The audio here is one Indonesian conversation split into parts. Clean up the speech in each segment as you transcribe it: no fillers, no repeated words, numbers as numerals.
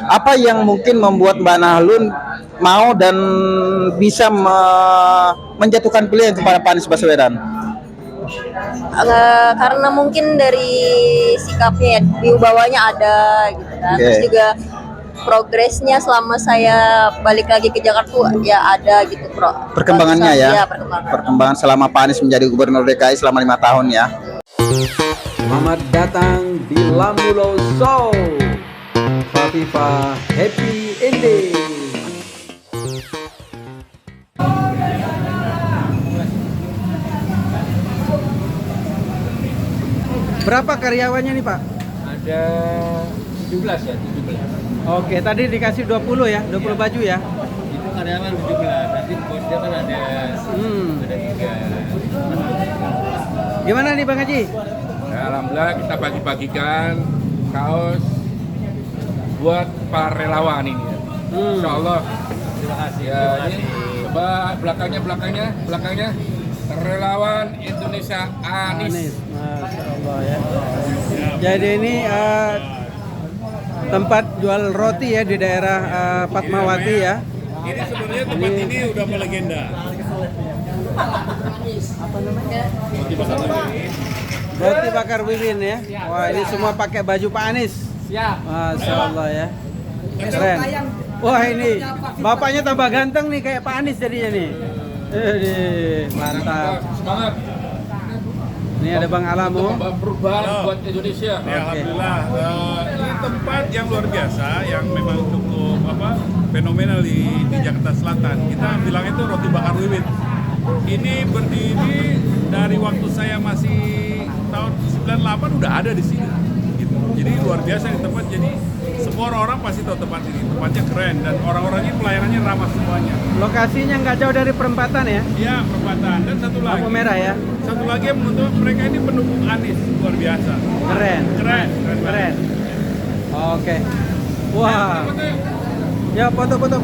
Apa yang mungkin membuat Mbak Nahlun mau dan bisa menjatuhkan pilihan kepada Pak Anies Baswedan? Karena mungkin dari sikapnya ya, wibawanya ada gitu kan. Terus juga progresnya selama saya balik lagi ke Jakarta ya ada gitu Perkembangannya ya, perkembangan selama Pak Anies menjadi Gubernur DKI selama 5 tahun ya. Selamat datang di Lamulo Show. Fafifa Happy Ending. Berapa karyawannya nih Pak? Ada 17 ya, 17. Oke, tadi dikasih 20 ya, 20 baju ya? Itu karyawan 17, nanti bosnya kan ada 3. Gimana nih Bang Haji? Ya, alhamdulillah kita bagi-bagikan kaos buat para relawan ini. Insya Allah. Terima kasih. Ya, ini coba belakangnya relawan Indonesia Anies. Masya Allah ya. Jadi ini tempat jual roti ya di daerah Fatmawati ya. Ini sebenarnya tempat ini udah melegenda. Roti bakar Wiwin ya. Wah ini semua pakai baju Pak Anies. Siap. Masya Allah ya. Keren. Wah ini bapaknya tambah ganteng nih kayak Pak Anies jadinya nih. Mantap. Semangat. Ini ada Bang Alamo. Perubahan buat Indonesia. Ya, alhamdulillah. Ini tempat yang luar biasa, yang memang cukup fenomenal di Jakarta Selatan. Kita bilang itu roti bakar Wiwin. Ini berdiri dari waktu saya masih tahun 98 udah ada di sini. Gitu. Jadi luar biasa di tempat. Jadi semua orang pasti tahu tempat ini. Tempatnya keren dan orang-orangnya pelayanannya ramah semuanya. Lokasinya nggak jauh dari perempatan ya? Iya, perempatan. Dan satu lagi. Lampu merah ya? Satu lagi yang menurut mereka ini pendukung Anies luar biasa. Keren. Oke. Wah. Ya foto. Foto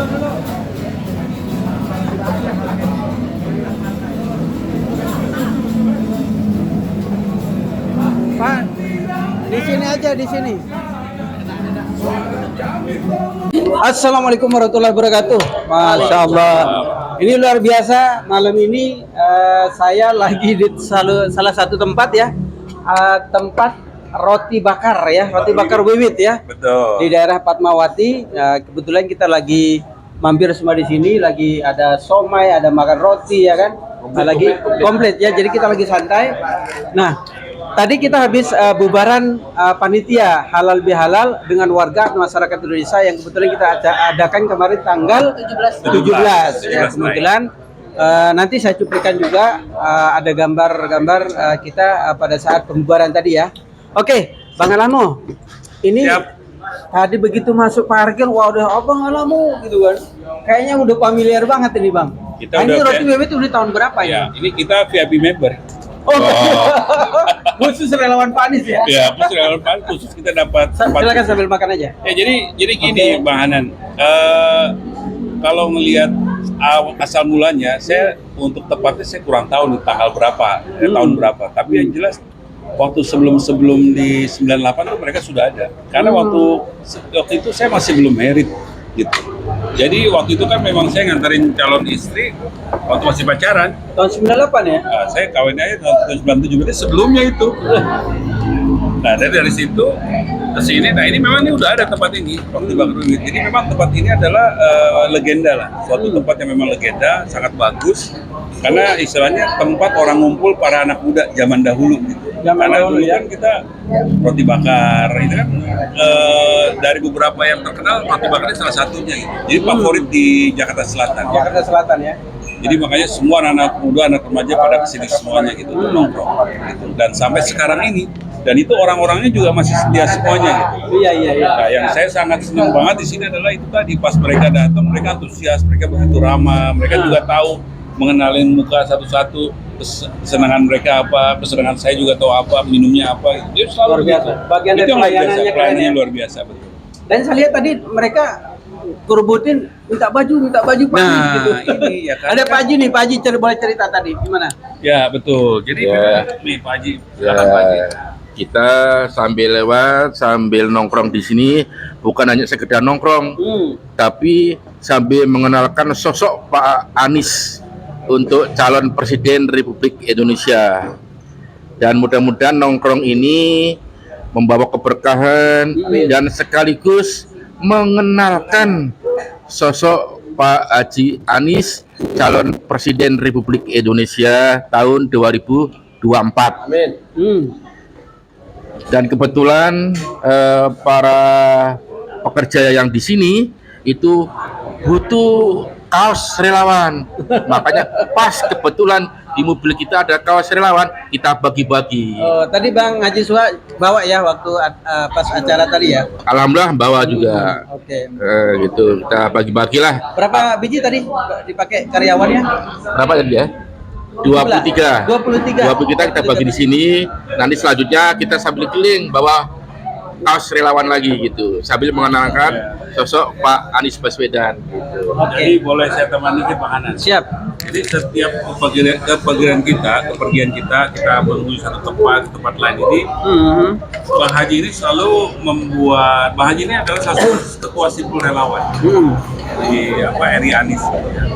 dulu. Pak, di sini aja di sini. Assalamualaikum warahmatullahi wabarakatuh. Masya Allah. Ini luar biasa. Malam ini saya lagi di salah satu tempat ya. Tempat roti bakar ya, roti bakar Wiwit ya. Betul. Di daerah Fatmawati. Kebetulan kita lagi mampir semua di sini. Lagi ada somai, ada makan roti ya kan. Lagi komplit ya. Jadi kita lagi santai. Nah, tadi kita habis bubaran panitia halal bihalal dengan warga masyarakat Indonesia yang kebetulan kita adakan kemarin tanggal 17 ya. Kebetulan nanti saya cuplikan juga ada gambar-gambar kita pada saat pembubaran tadi ya. Oke, Bang Alamo. Ini tadi begitu masuk parkir, wah udah Bang Alamo gitu kan. Kayaknya udah familiar banget ini Bang. Ini roti Wiwit udah tahun berapa Ya, ini kita VIP member. Khusus relawan Pak Anies ya? Ya, khusus relawan Pak Anies, khusus kita dapat. Silakan sambil makan aja. Ya, jadi gini, Bang Hanan. Kalau melihat asal mulanya, saya untuk tepatnya saya kurang tahu nih tanggal berapa, tahun berapa. Tapi yang jelas waktu sebelum di 98 itu mereka sudah ada. Karena waktu itu saya masih belum married gitu. Jadi waktu itu kan memang saya nganterin calon istri waktu masih pacaran. Tahun 98 ya? Nah, saya kawin aja tahun 97, berarti sebelumnya itu. Nah, dari situ ke sini, nah ini memang ini udah ada tempat ini, roti bakar Wiwit. Jadi memang tempat ini adalah legenda lah, suatu tempat yang memang legenda, sangat bagus. Karena istilahnya tempat orang ngumpul para anak muda zaman dahulu gitu. Karena dulu kan kita roti bakar, itu kan dari beberapa yang terkenal, roti bakar ini salah satunya gitu. Jadi favorit di Jakarta Selatan. Jakarta Selatan ya? Jadi makanya semua anak muda, anak remaja pada kesini semuanya gitu, nongkrong gitu. Dan sampai sekarang ini, dan itu orang-orangnya juga masih setia semuanya gitu. Iya. Nah, yang saya sangat senang banget di sini adalah itu tadi, pas mereka datang, mereka antusias, mereka begitu ramah, mereka juga tahu mengenalin muka satu-satu, kesenangan mereka apa, kesenangan saya juga tahu apa, minumnya apa. Itu selalu luar biasa. gitu. Bagian dari itu yang luar biasa, pelayanannya pelayanannya luar biasa, betul. Dan saya lihat tadi mereka kerubutin minta baju Pak Haji Nah, gitu. ini ya kan. Ada Pak Haji nih, Pak Haji boleh cerita tadi gimana? Ya betul. Jadi Ya. nih Pak Haji, silakan Pak Haji. Kita sambil lewat, sambil nongkrong di sini, bukan hanya sekedar nongkrong, tapi sambil mengenalkan sosok Pak Anies untuk calon Presiden Republik Indonesia. Dan mudah-mudahan nongkrong ini membawa keberkahan dan sekaligus mengenalkan sosok Pak Haji Anies, calon Presiden Republik Indonesia tahun 2024. Dan kebetulan para pekerja yang di sini itu butuh kaos relawan. Makanya pas kebetulan di mobil kita ada kaos relawan, kita bagi-bagi. Oh, tadi Bang Haji Suha bawa ya waktu pas acara tadi ya. Alhamdulillah bawa juga. Oke. Gitu, kita bagi-bagilah. Berapa biji tadi dipakai karyawannya? Berapa tadi ya? 23. 23. 23 kita bagi di sini. Nanti selanjutnya kita sambil keliling bawa kaos relawan lagi gitu, sambil mengenalkan sosok Pak Anies Baswedan. Jadi boleh saya temani ke Pak Hanan. Siap. Jadi setiap kepergian kita menuju satu tempat lain ini, Bang Haji ini selalu membuat, Bang Haji ini adalah salah satu ketua simpul relawan di RI Anies.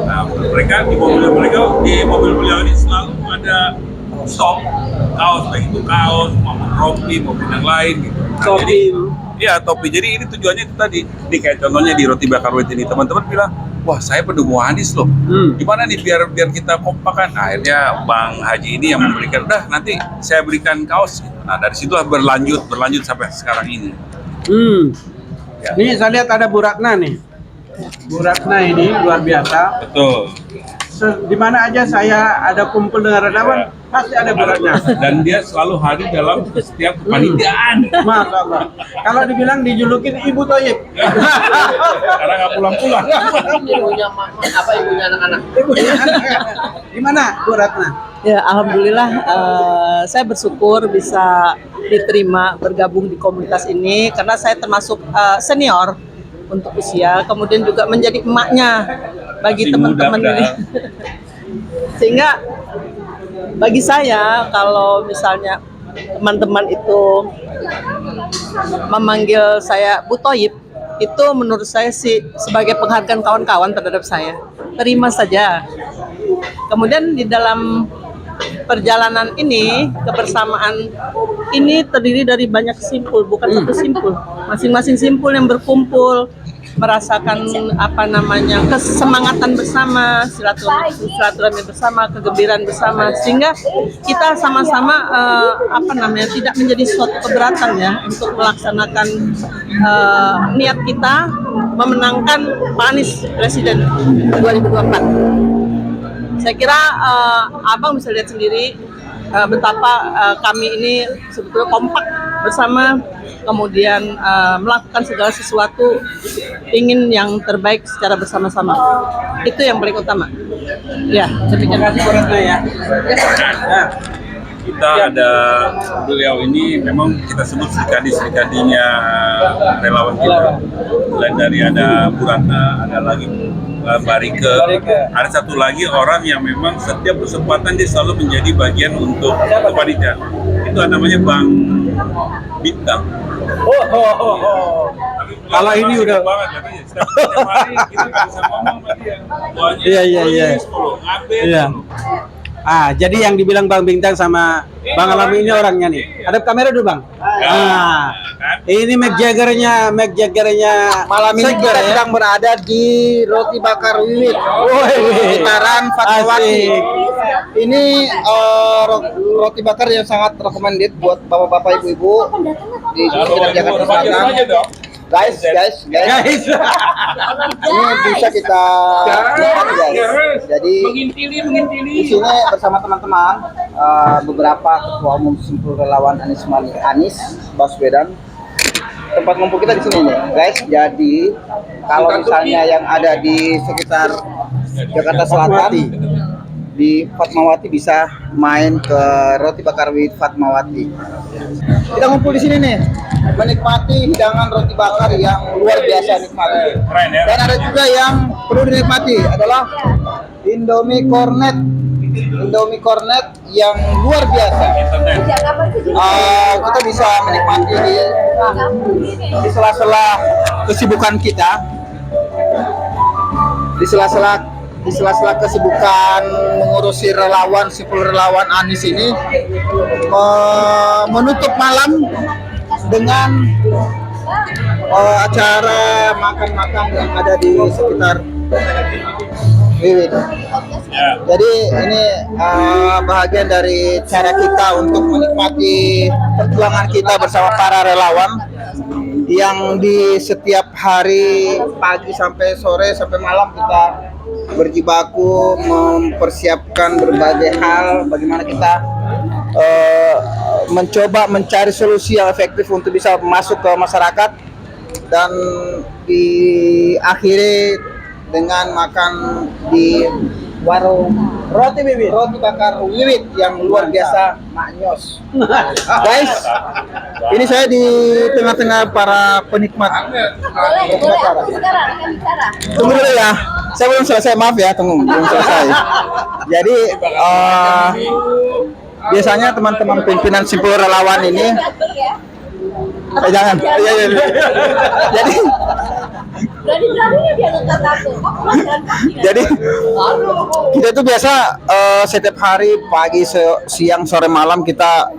Nah, mereka di mobil beliau ini selalu ada stok kaos, baik itu kaos maupun rompi maupun yang lain gitu. Nah, Topi. jadi, iya topi. Jadi ini tujuannya itu tadi. Ini kayak contohnya di roti bakar wit ini, teman-teman bilang, wah saya pendukung Anies loh. Gimana nih biar kita kompakan? Akhirnya Bang Haji ini yang memberikan, udah nanti saya berikan kaos. Nah dari situ berlanjut sampai sekarang ini. Ya. Nih saya lihat ada Bu Ratna nih. Bu Ratna ini luar biasa. Betul. Di mana aja saya ada kumpul dengan relawan, pasti ada Bu Ratna. Dan dia selalu hadir dalam setiap kepanitiaan. Masya Allah. Kalau dibilang dijulukin Ibu Toyib. Karena nggak pulang-pulang. Ibunya anak-anak. Gimana Bu Ratna? Ya, alhamdulillah saya bersyukur bisa diterima bergabung di komunitas ini karena saya termasuk senior untuk usia, kemudian juga menjadi emaknya bagi Masih teman-teman muda, ini. Sehingga bagi saya kalau misalnya teman-teman itu memanggil saya Bu Toyib, itu menurut saya sih sebagai penghargaan kawan-kawan terhadap saya. Terima saja. Kemudian di dalam perjalanan ini, kebersamaan ini terdiri dari banyak simpul, bukan satu simpul. Masing-masing simpul yang berkumpul merasakan kesemangatan bersama, silaturahmi bersama, kegembiraan bersama, sehingga kita sama-sama tidak menjadi suatu keberatan ya untuk melaksanakan niat kita memenangkan Pak Anies Presiden 2024. Saya kira Abang bisa lihat sendiri betapa kami ini sebetulnya kompak bersama, kemudian melakukan segala sesuatu ingin yang terbaik secara bersama-sama. Itu yang paling utama. Ya, Terima kasih Bu Ratna ya. Kita ada beliau ini memang kita sebut serikadi-serikadinya relawan kita. Selain dari ada Bu Ratna, ada lagi Mbak Rike. Ada satu lagi orang yang memang setiap kesempatan dia selalu menjadi bagian untuk kepanitiaan. Itu namanya Bang Bintang. Kalau ini udah banget katanya. Setiap hari kita nggak bisa ngomong sama dia. Doanya, Iya. ngaben. Iya. Jadi yang dibilang Bang Bintang sama Bang Alami ini orangnya nih. Ada kamera dulu Bang. Ini Mick Jaggernya Malam ini kita sedang berada di Roti Bakar Wiwit, sekitaran Fatmawati. Ini roti bakar yang sangat recommended buat bapak-bapak, ibu-ibu di sekitar Jakarta Selatan. Guys, ini bisa kita lihat guys. Jadi di sini bersama teman-teman beberapa ketua umum simpul relawan Anies Baswedan. Tempat ngumpul kita di sini nih, guys. Jadi kalau misalnya yang ada di sekitar Jakarta Selatan, di Fatmawati bisa main ke Roti Bakar with Fatmawati. Kita ngumpul di sini nih, menikmati hidangan roti bakar yang luar biasa nikmatnya. Keren ya. Dan ada juga yang perlu dinikmati adalah Indomie Cornet. Indomie Cornet yang luar biasa. Kita bisa menikmati di sela-sela kesibukan kita, di sela-sela kesibukan mengurusi relawan, simpul relawan Anies ini, menutup malam dengan acara makan-makan yang ada di sekitar Wiwit. Jadi ini bahagian dari cara kita untuk menikmati perjuangan kita bersama para relawan yang di setiap hari pagi sampai sore sampai malam kita berjibaku mempersiapkan berbagai hal, bagaimana kita mencoba mencari solusi yang efektif untuk bisa masuk ke masyarakat dan diakhiri dengan makan di warung Roti Bakar Wiwit yang luar biasa maknyos. Guys, ini saya di tengah-tengah para penikmat roti bakar. Tunggu dulu ya, saya belum selesai, maaf ya, belum selesai. Jadi biasanya teman-teman pimpinan simpul relawan ini jangan. Jadi jadi kita itu biasa setiap hari pagi, siang, sore, malam kita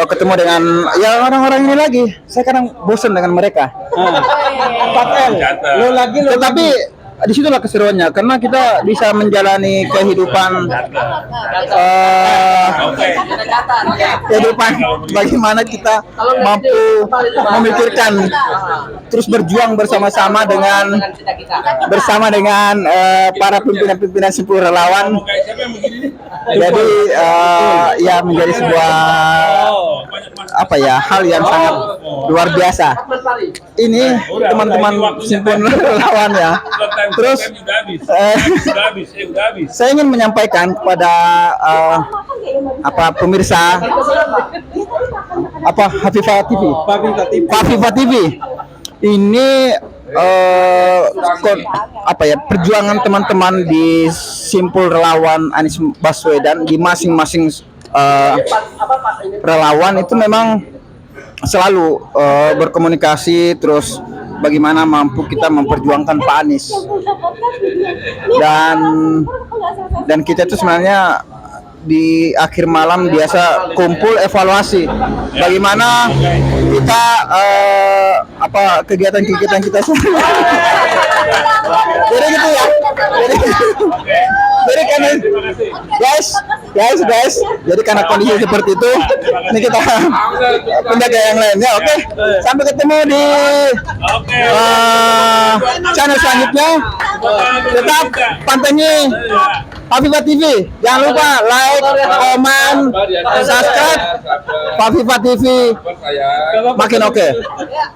ketemu dengan ya orang-orang ini lagi. Saya kadang bosan dengan mereka. 4L. Tetapi disitulah keseruannya karena kita bisa menjalani kehidupan bagaimana kita mampu memikirkan terus berjuang bersama-sama dengan para pimpinan-pimpinan simpul relawan. Jadi ya menjadi sebuah hal yang sangat luar biasa. Ini teman-teman simpul relawan ya. Terus saya ingin menyampaikan kepada pemirsa Hafifah TV ini perjuangan teman-teman di simpul relawan Anies Baswedan di masing-masing relawan itu memang selalu berkomunikasi terus bagaimana mampu kita memperjuangkan Pak Anies dan kita itu sebenarnya di akhir malam biasa kumpul evaluasi bagaimana kita kegiatan kita jadi gitu ya jadi karena guys jadi karena kondisi seperti itu ini kita pindah ke yang lainnya. Oke. Sampai ketemu di channel selanjutnya, tetap pantengin Hafifah TV. Jangan lupa like, komen, subscribe Hafifah TV. Makin oke.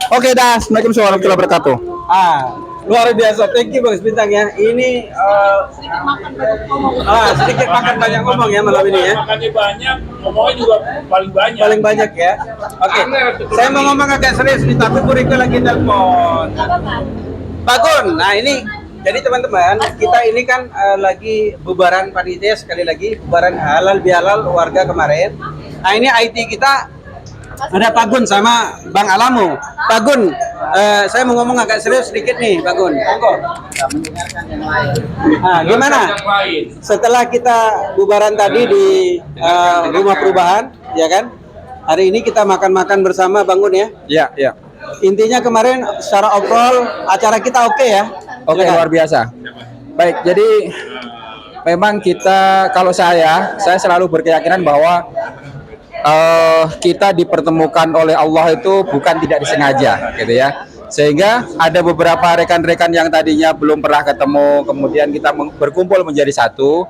Oke dah. Assalamualaikum warahmatullahi wabarakatuh. Luar biasa, thank you Bang Bintang ya. Ini sedikit makan banyak ngomong ya malam ini ya. Makannya banyak, ngomongnya juga paling banyak. Paling banyak ya. Oke. Saya mau ngomong agak serius nih, tapi Buriko lagi telepon. Pak Gun, nah ini jadi teman-teman, kita ini kan lagi bubaran panitia sekali lagi, bubaran halal bihalal warga kemarin. Nah ini IT kita ada Pak Gun sama Bang Alamu. Pak Gun, saya mau ngomong agak serius sedikit nih, Pak Gun. Monggo. Nah, gimana? Setelah kita bubaran tadi di rumah perubahan, ya kan? Hari ini kita makan-makan bersama, Bang Gun ya? Iya. Intinya kemarin secara overall acara kita oke ya? Oke, luar biasa. Baik, jadi memang kita, kalau saya selalu berkeyakinan bahwa kita dipertemukan oleh Allah itu bukan tidak disengaja gitu ya, sehingga ada beberapa rekan-rekan yang tadinya belum pernah ketemu kemudian kita berkumpul menjadi satu,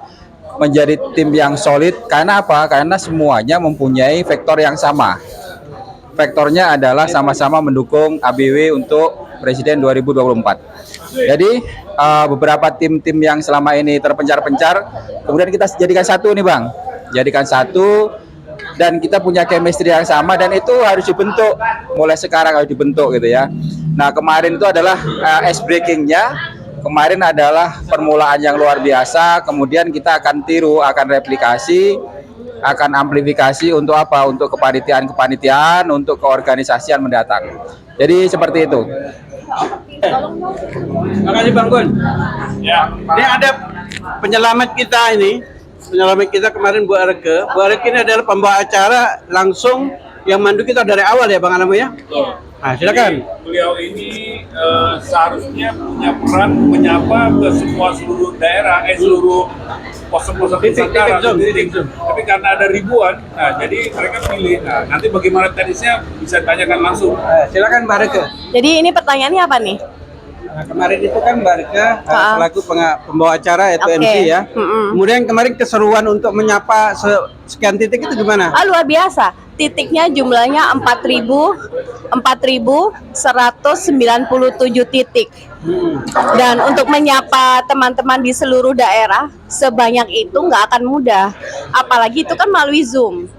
menjadi tim yang solid. Karena apa? Karena semuanya mempunyai vektor yang sama. Vektornya adalah sama-sama mendukung ABW untuk Presiden 2024. Jadi beberapa tim-tim yang selama ini terpencar-pencar, kemudian kita jadikan satu nih Bang, jadikan satu, dan kita punya chemistry yang sama, dan itu harus dibentuk, mulai sekarang harus dibentuk gitu ya. Nah kemarin itu adalah ice breakingnya, kemarin adalah permulaan yang luar biasa, kemudian kita akan tiru, akan replikasi, akan amplifikasi untuk apa? Untuk kepanitiaan, untuk keorganisasian mendatang. Jadi seperti itu. Terima kasih Bang Gun. Ya. Ini ada penyelamat kita ini, penyelamat kita kemarin Bu Arke. Bu Arke ini adalah pembawa acara langsung yang mandu kita dari awal ya Bang Anam ya. Nah, silakan. Jadi, beliau ini seharusnya punya peran menyapa ke semua seluruh daerah, seluruh pos-pos Nusantara. Tapi karena ada ribuan, nah jadi mereka pilih. Nah, nanti bagaimana teknisnya bisa ditanyakan langsung. Silakan Mbak Arke. Jadi ini pertanyaannya apa nih? Nah, kemarin itu kan Mbak Arke selaku pembawa acara yaitu Oke. MC ya. Mm-mm. Kemudian kemarin keseruan untuk menyapa sekian titik itu gimana? Luar biasa. Titiknya jumlahnya 4.197 titik. Dan untuk menyapa teman-teman di seluruh daerah sebanyak itu nggak akan mudah. Apalagi itu kan melalui Zoom.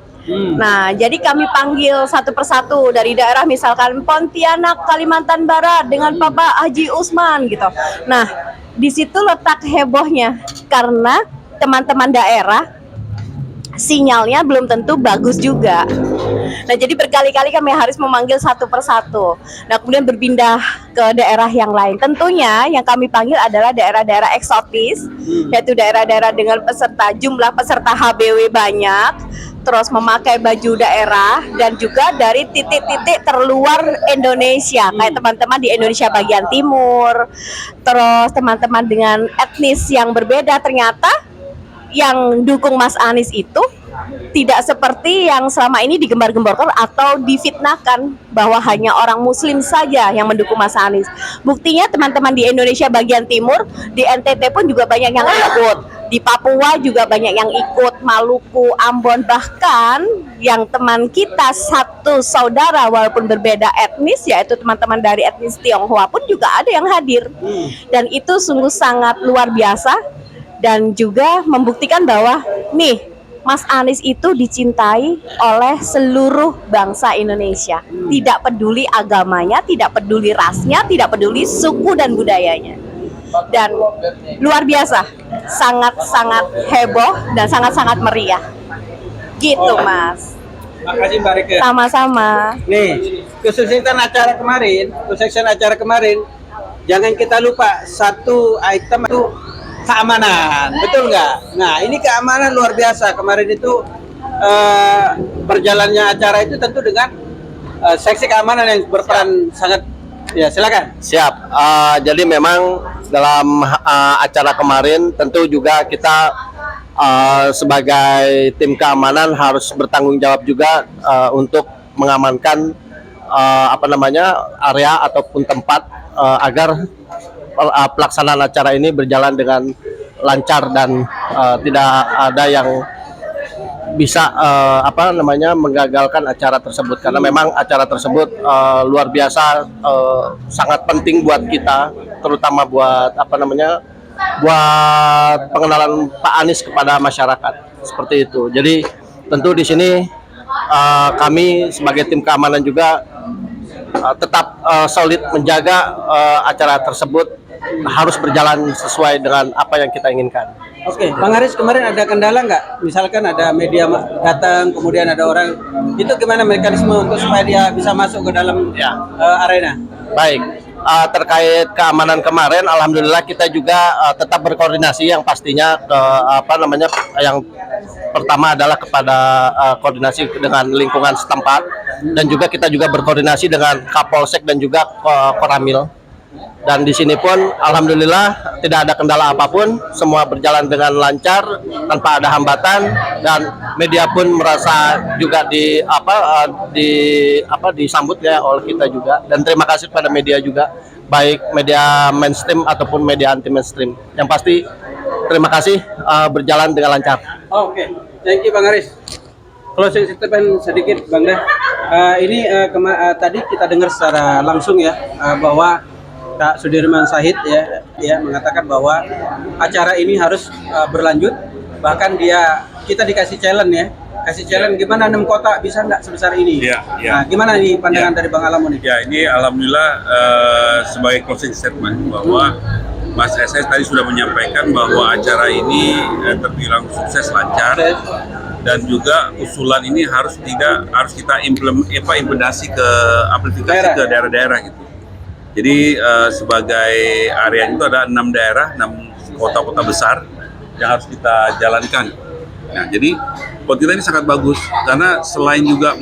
Nah, jadi kami panggil satu persatu dari daerah, misalkan Pontianak, Kalimantan Barat dengan Bapak Haji Usman gitu. Nah, di situ letak hebohnya karena teman-teman daerah sinyalnya belum tentu bagus juga. Nah, jadi berkali-kali kami harus memanggil satu persatu. Nah, kemudian berpindah ke daerah yang lain. Tentunya yang kami panggil adalah daerah-daerah eksotis, yaitu daerah-daerah dengan jumlah peserta HBW banyak, terus memakai baju daerah, dan juga dari titik-titik terluar Indonesia, kayak teman-teman di Indonesia bagian timur, terus teman-teman dengan etnis yang berbeda. Ternyata yang dukung Mas Anies itu tidak seperti yang selama ini digembar-gemborkan atau difitnahkan bahwa hanya orang Muslim saja yang mendukung Mas Anies. Buktinya teman-teman di Indonesia bagian timur, di NTT pun juga banyak yang ikut, di Papua juga banyak yang ikut, Maluku, Ambon, bahkan yang teman kita satu saudara walaupun berbeda etnis, yaitu teman-teman dari etnis Tionghoa pun juga ada yang hadir. Dan itu sungguh sangat luar biasa, dan juga membuktikan bahwa nih Mas Anies itu dicintai oleh seluruh bangsa Indonesia. Tidak peduli agamanya, tidak peduli rasnya, tidak peduli suku dan budayanya. Dan luar biasa, sangat-sangat heboh dan sangat-sangat meriah. Gitu Mas. Makasih Mbak Rike. Sama-sama. Nih, kesuksesan acara kemarin, jangan kita lupa satu item itu keamanan, betul nggak? Nah, ini keamanan luar biasa. Kemarin itu berjalannya acara itu tentu dengan seksi keamanan yang berperan sangat. Ya, silakan. Siap. Jadi memang dalam acara kemarin tentu juga kita sebagai tim keamanan harus bertanggung jawab juga untuk mengamankan area ataupun tempat agar pelaksanaan acara ini berjalan dengan lancar dan tidak ada yang bisa menggagalkan acara tersebut, karena memang acara tersebut luar biasa, sangat penting buat kita, terutama buat buat pengenalan Pak Anies kepada masyarakat, seperti itu. Jadi tentu di sini kami sebagai tim keamanan juga tetap solid menjaga acara tersebut harus berjalan sesuai dengan apa yang kita inginkan. Oke, Bang Haris, kemarin ada kendala nggak? Misalkan ada media datang, kemudian ada orang, itu gimana mekanisme untuk supaya dia bisa masuk ke dalam arena? Baik, terkait keamanan kemarin, alhamdulillah kita juga tetap berkoordinasi, yang pastinya yang pertama adalah kepada koordinasi dengan lingkungan setempat, dan juga kita juga berkoordinasi dengan Kapolsek dan juga Koramil. Dan di sini pun alhamdulillah tidak ada kendala apapun, semua berjalan dengan lancar tanpa ada hambatan, dan media pun merasa juga disambut ya oleh kita juga. Dan terima kasih pada media juga, baik media mainstream ataupun media anti mainstream. Yang pasti terima kasih, berjalan dengan lancar. Oke, thank you Bang Haris. Closing statement sedikit Bang Dah. Tadi kita dengar secara langsung ya, bahwa Kak Sudirman Said ya mengatakan bahwa acara ini harus berlanjut. Bahkan kita dikasih challenge ya. Kasih challenge gimana 6 kota bisa nggak sebesar ini? Iya. Nah, gimana nih pandangan dari Bang Alamo nih? Ya, ini alhamdulillah sebagai closing statement bahwa Mas SS tadi sudah menyampaikan bahwa acara ini terbilang sukses lancar, dan juga usulan ini harus kita implementasi ke aplikasi ke daerah-daerah gitu. Jadi sebagai area itu ada 6 daerah, 6 kota-kota besar yang harus kita jalankan. Nah, jadi buat kita ini sangat bagus karena selain juga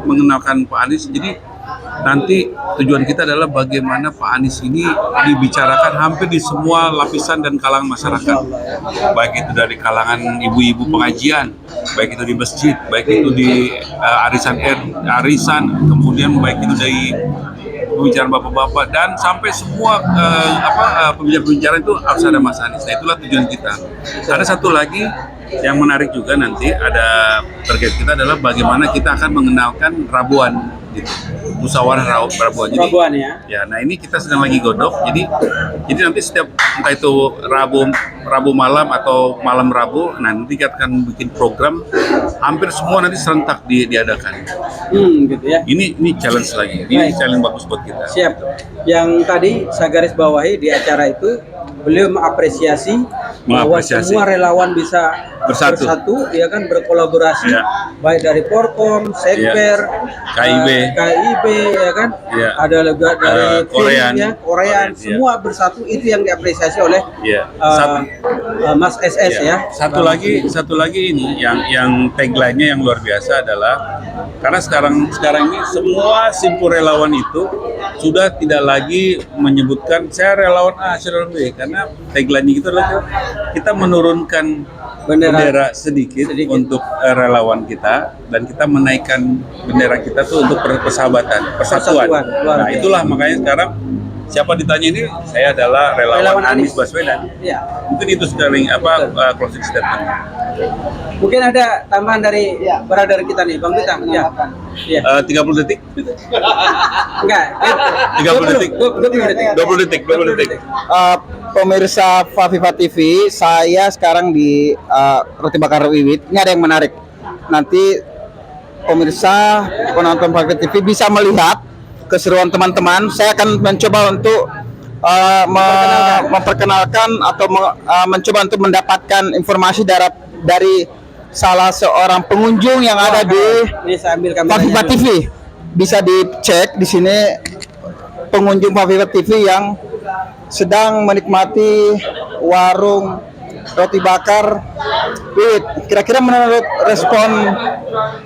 mengenalkan Pak Anies, jadi nanti tujuan kita adalah bagaimana Pak Anies ini dibicarakan hampir di semua lapisan dan kalangan masyarakat, baik itu dari kalangan ibu-ibu pengajian, baik itu di masjid, baik itu di arisan, kemudian baik itu dari pembicaraan bapak-bapak, dan sampai semua pembicaraan itu harus ada Mas Anies. Nah, itulah tujuan kita. Ada satu lagi yang menarik juga, nanti ada target kita adalah bagaimana kita akan mengenalkan Rabuan gitu. Musyawarah Rabuan. Jadi, Rabuan ya. Ya, nah ini kita sedang lagi godok. Jadi nanti setiap entah itu Rabu malam atau malam Rabu, nanti kita akan bikin program hampir semua nanti serentak diadakan. Gitu ya. Ini challenge lagi. Ini challenge bagus buat kita. Siap. Yang tadi saya garis bawahi di acara itu, beliau mengapresiasi bahwa semua relawan bisa bersatu ya kan, berkolaborasi, baik dari Porkom, Sekber, KIB ya kan, ada juga dari Korean, semua bersatu, itu yang diapresiasi oleh Mas SS ya. Satu lagi ini yang tagline-nya yang luar biasa adalah, karena sekarang ini semua simpul relawan itu sudah tidak lagi menyebutkan saya relawan A, saya relawan B, karena tagline-nya itu adalah kita menurunkan bendera sedikit untuk relawan kita, dan kita menaikkan bendera kita tuh untuk persahabatan, persatuan. Nah, itulah makanya sekarang siapa ditanya ini, saya adalah relawan Anies Baswedan. Ya. Mungkin itu sekali closing statement. Mungkin ada tambahan dari brother kita nih, Bang Bintang. Ya. 30 detik. Enggak. 30 detik. 20 detik. Pemirsa Faviva TV, saya sekarang di Roti Bakar Wiwit. Ini ada yang menarik. Nanti pemirsa penonton Faviva TV bisa melihat keseruan teman-teman. Saya akan mencoba untuk memperkenalkan atau mencoba untuk mendapatkan informasi dari salah seorang pengunjung yang ada di Faviva TV. Bisa dicek di sini pengunjung Faviva TV yang sedang menikmati warung roti bakar Wiwit. Kira-kira menurut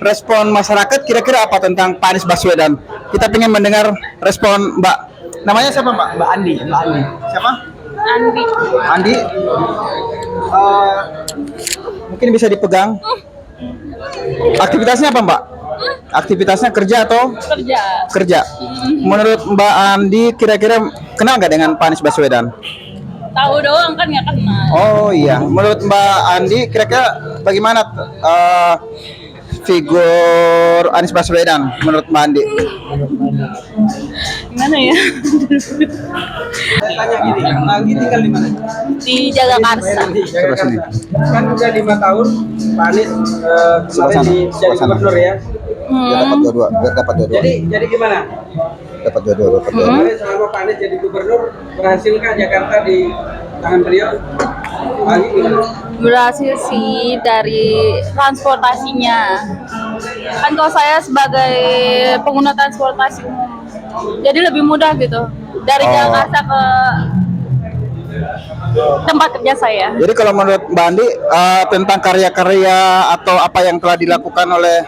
respon masyarakat, kira-kira apa tentang Pak Anies Baswedan? Kita ingin mendengar respon Mbak. Namanya siapa Mbak? Mbak Andi. Siapa? Andi. Mungkin bisa dipegang. Aktivitasnya apa Mbak? Aktivitasnya kerja atau? Kerja. Menurut Mbak Andi, kira-kira kenal nggak dengan Pak Anies Baswedan? Tahu doang kan, nggak kenal. Oh iya. Menurut Mbak Andi, kira-kira bagaimana figur Anies Baswedan menurut Mbak Andi? Gimana ya? Saya tanya gini, Mbak Andi tinggal di mana? Di Jagakarsa. Kan udah 5 tahun Pak Anies kemarin jadi gubernur ya. Dia dapat dua-dua. Jadi gimana? Dapat dua-dua. Kemarin selama Pak Anies jadi gubernur, berhasilkah Jakarta di tangan beliau? Lagi gimana? Berhasil sih dari transportasinya. Kan kalau saya sebagai pengguna transportasi umum, jadi lebih mudah gitu dari Jakarta ke tempat kerja saya. Jadi kalau menurut Mbak Andi tentang karya-karya atau apa yang telah dilakukan oleh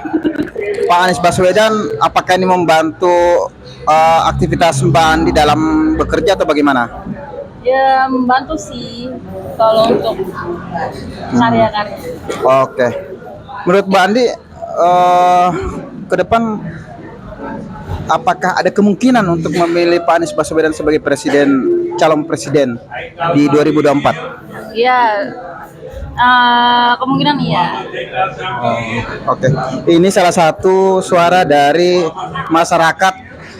Pak Anies Baswedan, apakah ini membantu aktivitas Mbak Andi dalam bekerja atau bagaimana? Ya membantu sih kalau untuk karya-karya. Oke. Menurut Mbak Andi ke depan apakah ada kemungkinan untuk memilih Pak Anies Baswedan sebagai calon presiden di 2024? Ya, kemungkinan iya. Oke. Ini salah satu suara dari masyarakat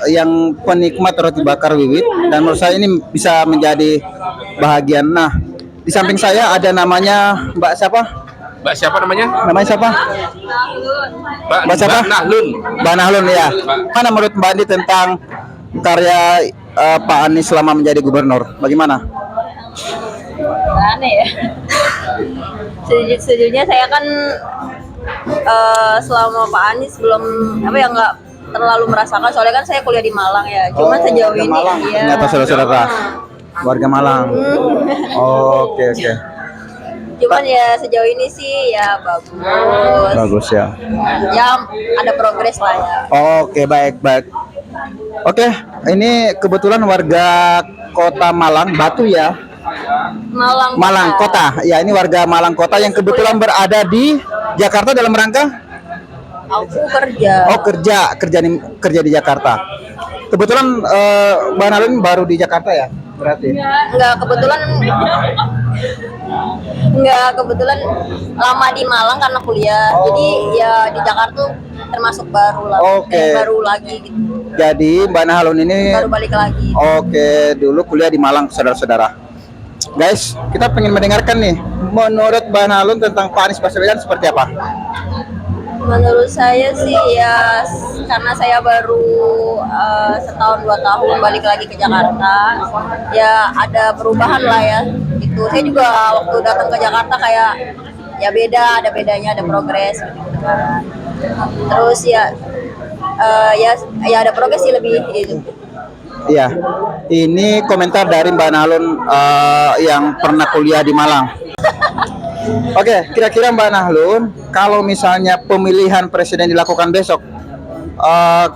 yang penikmat roti bakar Wiwit, dan menurut saya ini bisa menjadi bahagian. Nah, di samping saya ada namanya Mbak siapa? Mbak siapa namanya? Namanya siapa? Mbak siapa? Mbak Nahlun. Mbak Nahlun ya. Mana menurut Mbak Andi tentang karya Pak Anies selama menjadi gubernur? Bagaimana? Aneh ya. Sejujurnya saya kan selama Pak Anies belum nggak terlalu merasakan, soalnya kan saya kuliah di Malang ya. Cuman sejauh ini Malang. ya. Ternyata saudara-saudara warga Malang. Oke. Cuman ya sejauh ini sih ya bagus. Bagus ya. Ya ada progres lah ya. Oke, baik. Oke, ini kebetulan warga Kota Malang, Batu ya. Malang Kota. Ya, ini warga Malang Kota yang kebetulan berada di Jakarta dalam rangka Aku kerja. Oh, kerja di Jakarta. Kebetulan Mbak Nahlun baru di Jakarta ya, berarti? Enggak kebetulan lama di Malang karena kuliah. Jadi ya di Jakarta termasuk baru lah. Baru lagi gitu. Jadi Mbak Nahlun ini Baru balik lagi. Oke, dulu kuliah di Malang, saudara-saudara. Guys, kita pengen mendengarkan nih, menurut Mbak Nahlun tentang Pak Anies Baswedan seperti apa? Menurut saya sih ya karena saya baru setahun 2 tahun balik lagi ke Jakarta, ya ada perubahan lah ya. Itu saya juga waktu datang ke Jakarta kayak ya ada bedanya, ada progres gitu kan. Terus ya ada progres sih lebih gitu. Iya, ini komentar dari Mbak Nahlun yang pernah kuliah di Malang. Oke, kira-kira Mbak Nahlun, kalau misalnya pemilihan presiden dilakukan besok,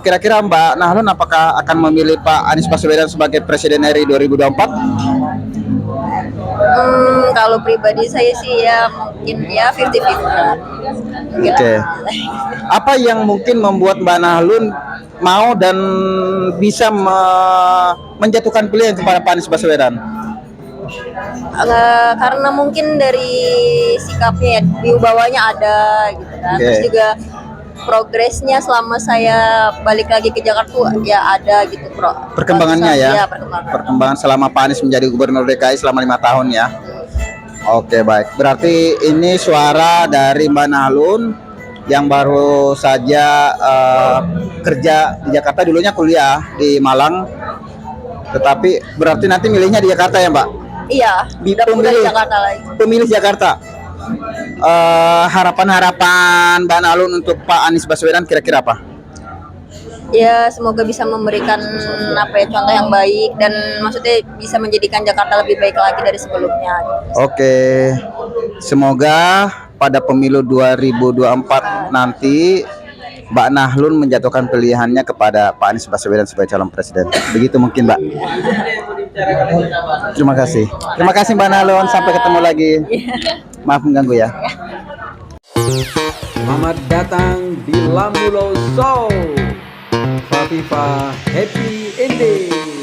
kira-kira Mbak Nahlun apakah akan memilih Pak Anies Baswedan sebagai presiden RI 2024? Kalau pribadi saya sih ya mungkin ya 50-50. Oke. Apa yang mungkin membuat Mbak Nahlun mau dan bisa menjatuhkan pilihan kepada Pak Anies Baswedan? Karena mungkin dari sikapnya, wibawanya ada gitu kan. Terus juga progresnya selama saya balik lagi ke Jakarta ya ada gitu perkembangannya ya. Perkembangan selama Pak Anies menjadi gubernur DKI selama 5 tahun ya. Oke, baik. Berarti ini suara dari Mbak Nahlun yang baru saja kerja di Jakarta, dulunya kuliah di Malang. Tetapi berarti nanti milihnya di Jakarta ya, Mbak? Iya, pemilih Jakarta lagi. Pemilih Jakarta. Harapan Mbak Nahlun untuk Pak Anies Baswedan kira-kira apa? Ya semoga bisa memberikan contoh yang baik dan maksudnya bisa menjadikan Jakarta lebih baik lagi dari sebelumnya. Oke, semoga pada pemilu 2024 nanti Mbak Nahlun menjatuhkan pilihannya kepada Pak Anies Baswedan sebagai calon presiden. Begitu mungkin, Mbak. Terima kasih Mbak Nahlun, sampai ketemu lagi. Maaf mengganggu ya. Selamat datang di Lamulo Show. Fafifa Happy Ending.